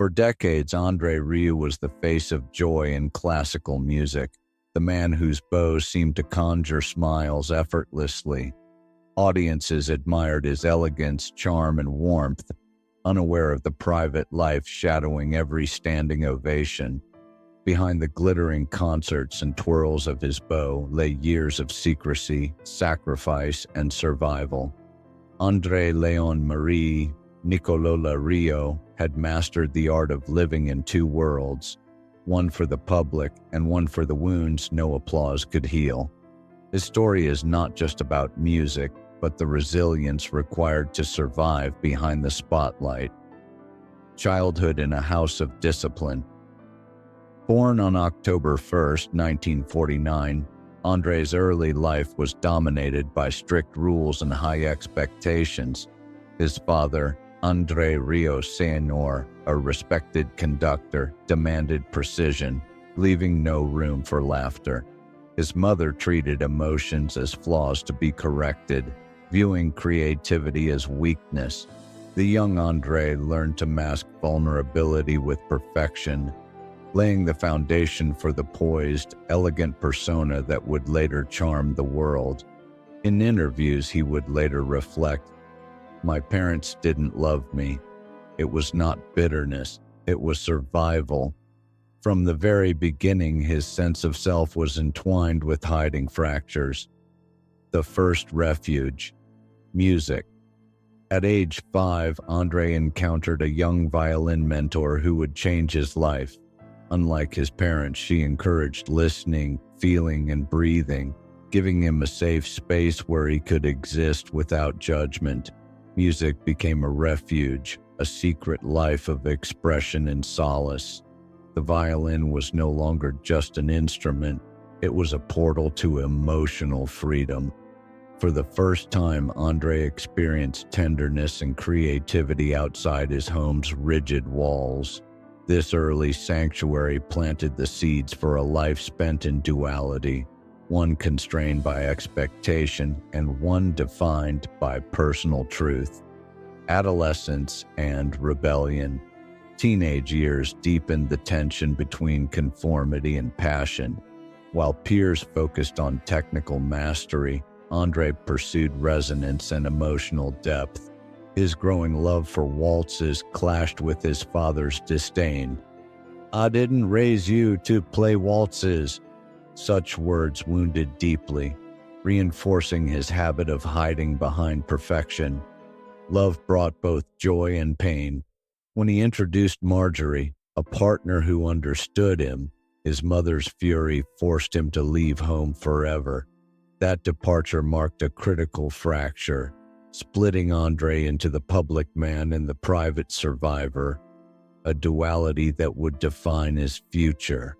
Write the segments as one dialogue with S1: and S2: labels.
S1: For decades, Andre Rieu was the face of joy in classical music, the man whose bow seemed to conjure smiles effortlessly. Audiences admired his elegance, charm, and warmth, unaware of the private life shadowing every standing ovation. Behind the glittering concerts and twirls of his bow lay years of secrecy, sacrifice, and survival. Andre Leon Marie Nicola Rieu had mastered the art of living in two worlds, one for the public and one for the wounds no applause could heal. His story is not just about music, but the resilience required to survive behind the spotlight. Childhood in a house of discipline. Born on October 1, 1949, Andre's early life was dominated by strict rules and high expectations. His father, Andre Rieu Senior, a respected conductor, demanded precision, leaving no room for laughter. His mother treated emotions as flaws to be corrected, viewing creativity as weakness. The young Andre learned to mask vulnerability with perfection, laying the foundation for the poised, elegant persona that would later charm the world. In interviews, he would later reflect, "My parents didn't love me. It was not bitterness, it was survival." From the very beginning, his sense of self was entwined with hiding fractures. The first refuge, music. At age 5, Andre encountered a young violin mentor who would change his life. Unlike his parents, she encouraged listening, feeling, and breathing, giving him a safe space where he could exist without judgment. Music became a refuge, a secret life of expression and solace. The violin was no longer just an instrument, it was a portal to emotional freedom. For the first time, Andre experienced tenderness and creativity outside his home's rigid walls. This early sanctuary planted the seeds for a life spent in duality, one constrained by expectation and one defined by personal truth. Adolescence and rebellion. Teenage years deepened the tension between conformity and passion. While peers focused on technical mastery, Andre pursued resonance and emotional depth. His growing love for waltzes clashed with his father's disdain. "I didn't raise you to play waltzes." Such words wounded deeply, reinforcing his habit of hiding behind perfection. Love brought both joy and pain. When he introduced Marjorie, a partner who understood him, his mother's fury forced him to leave home forever. That departure marked a critical fracture, splitting Andre into the public man and the private survivor, a duality that would define his future.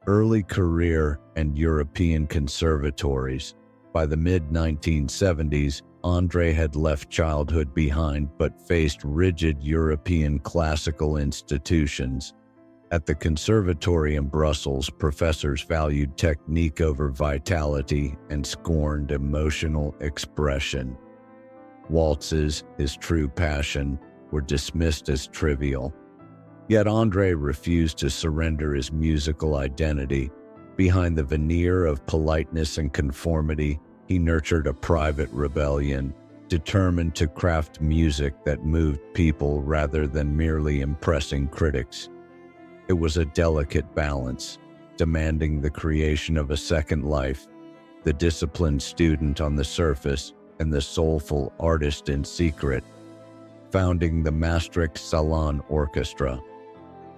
S1: Early career and European conservatories. By the mid-1970s, Andre had left childhood behind but faced rigid European classical institutions. At the conservatory in Brussels, professors valued technique over vitality and scorned emotional expression. Waltzes, his true passion, were dismissed as trivial. Yet Andre refused to surrender his musical identity. Behind the veneer of politeness and conformity, he nurtured a private rebellion, determined to craft music that moved people rather than merely impressing critics. It was a delicate balance, demanding the creation of a second life, the disciplined student on the surface and the soulful artist in secret. Founding the Maestro Salon Orchestra.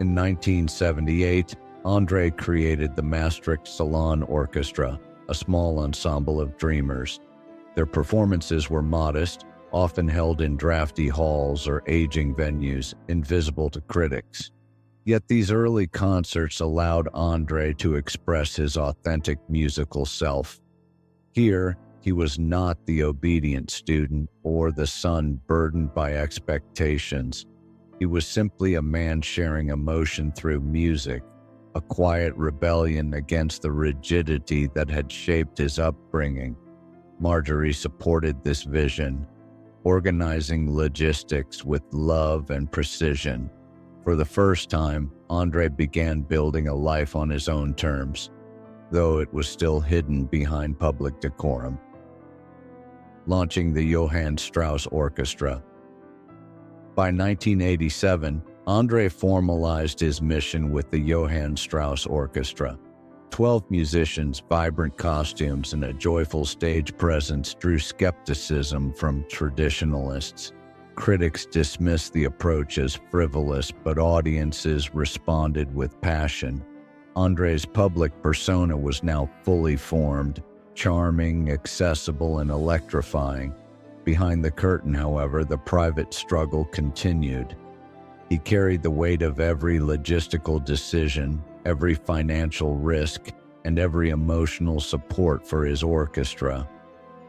S1: In 1978, Andre created the Maestro Salon Orchestra, a small ensemble of dreamers. Their performances were modest, often held in drafty halls or aging venues, invisible to critics. Yet these early concerts allowed Andre to express his authentic musical self. Here, he was not the obedient student or the son burdened by expectations. He was simply a man sharing emotion through music, a quiet rebellion against the rigidity that had shaped his upbringing. Marjorie supported this vision, organizing logistics with love and precision. For the first time, Andre began building a life on his own terms, though it was still hidden behind public decorum. Launching the Johann Strauss Orchestra. By 1987, Andre formalized his mission with the Johann Strauss Orchestra. 12 musicians, vibrant costumes, and a joyful stage presence drew skepticism from traditionalists. Critics dismissed the approach as frivolous, but audiences responded with passion. Andre's public persona was now fully formed, charming, accessible, and electrifying. Behind the curtain, however, the private struggle continued. He carried the weight of every logistical decision, every financial risk, and every emotional support for his orchestra.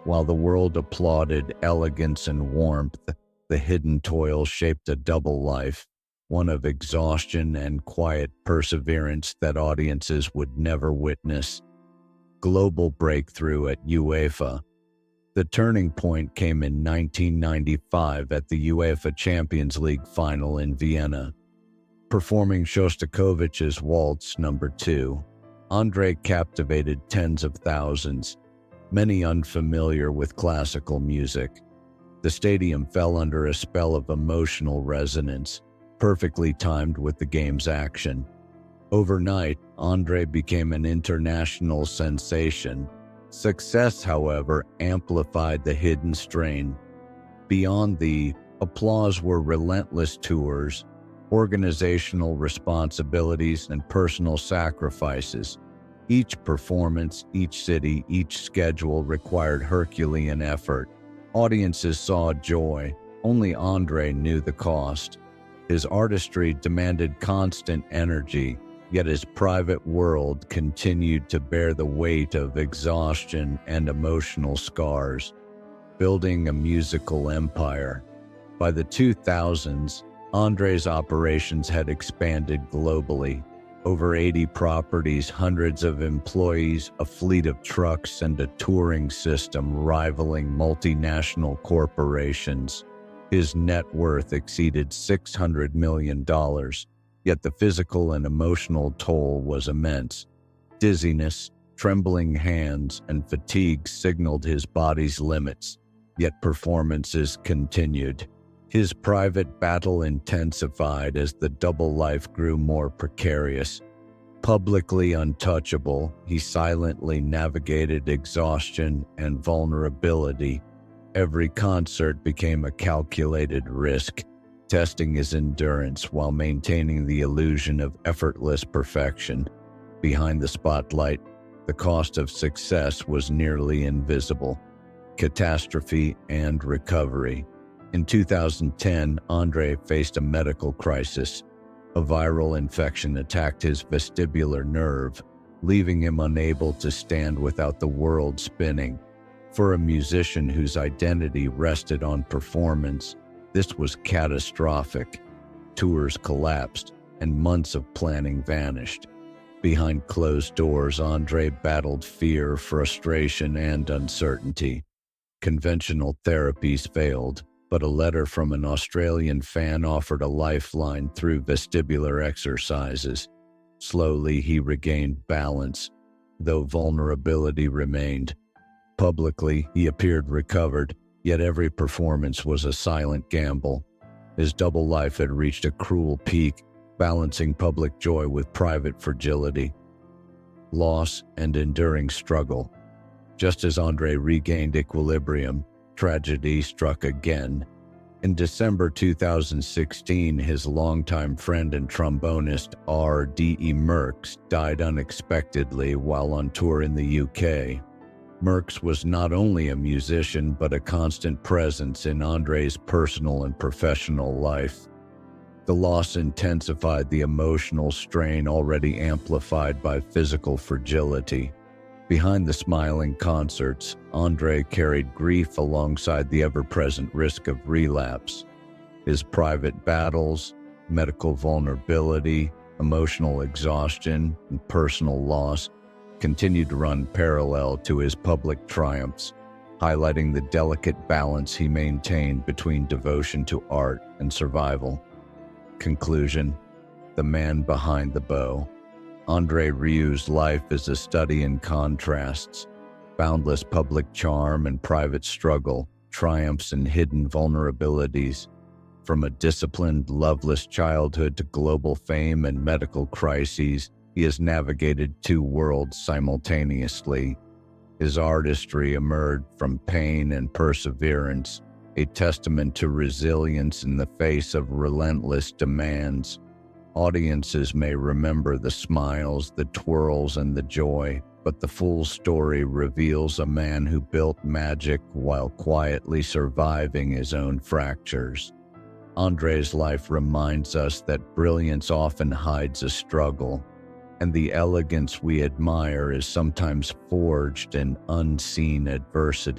S1: While the world applauded elegance and warmth, the hidden toil shaped a double life, one of exhaustion and quiet perseverance that audiences would never witness. Global breakthrough at UEFA. The turning point came in 1995 at the UEFA Champions League final in Vienna. Performing Shostakovich's Waltz No. 2, Andre captivated tens of thousands, many unfamiliar with classical music. The stadium fell under a spell of emotional resonance, perfectly timed with the game's action. Overnight, Andre became an international sensation. Success, however, amplified the hidden strain. Beyond the applause were relentless tours, organizational responsibilities, and personal sacrifices. Each performance, each city, each schedule required Herculean effort. Audiences saw joy, only Andre knew the cost. His artistry demanded constant energy, yet his private world continued to bear the weight of exhaustion and emotional scars, building a musical empire. By the 2000s, Andre's operations had expanded globally. Over 80 properties, hundreds of employees, a fleet of trucks, and a touring system rivaling multinational corporations. His net worth exceeded $600 million, yet the physical and emotional toll was immense. Dizziness, trembling hands, and fatigue signaled his body's limits, yet performances continued. His private battle intensified as the double life grew more precarious. Publicly untouchable, he silently navigated exhaustion and vulnerability. Every concert became a calculated risk, testing his endurance while maintaining the illusion of effortless perfection. Behind the spotlight, the cost of success was nearly invisible. Catastrophe and recovery. In 2010, Andre faced a medical crisis. A viral infection attacked his vestibular nerve, leaving him unable to stand without the world spinning. For a musician whose identity rested on performance, this was catastrophic. Tours collapsed, and months of planning vanished. Behind closed doors, Andre battled fear, frustration, and uncertainty. Conventional therapies failed, but a letter from an Australian fan offered a lifeline through vestibular exercises. Slowly, he regained balance, though vulnerability remained. Publicly, he appeared recovered, yet every performance was a silent gamble. His double life had reached a cruel peak, balancing public joy with private fragility, loss, and enduring struggle. Just as Andre regained equilibrium, tragedy struck again. In December 2016, his longtime friend and trombonist R.D.E. Merckx died unexpectedly while on tour in the UK. Merckx was not only a musician but a constant presence in Andre's personal and professional life. The loss intensified the emotional strain already amplified by physical fragility. Behind the smiling concerts, Andre carried grief alongside the ever-present risk of relapse. His private battles, medical vulnerability, emotional exhaustion, and personal loss continued to run parallel to his public triumphs, highlighting the delicate balance he maintained between devotion to art and survival. Conclusion: The Man Behind the Bow. Andre Rieu's life is a study in contrasts, boundless public charm and private struggle, triumphs and hidden vulnerabilities. From a disciplined, loveless childhood to global fame and medical crises, he has navigated two worlds simultaneously. His artistry emerged from pain and perseverance, a testament to resilience in the face of relentless demands. Audiences may remember the smiles, the twirls, and the joy, but the full story reveals a man who built magic while quietly surviving his own fractures. Andre's life reminds us that brilliance often hides a struggle, and the elegance we admire is sometimes forged in unseen adversity.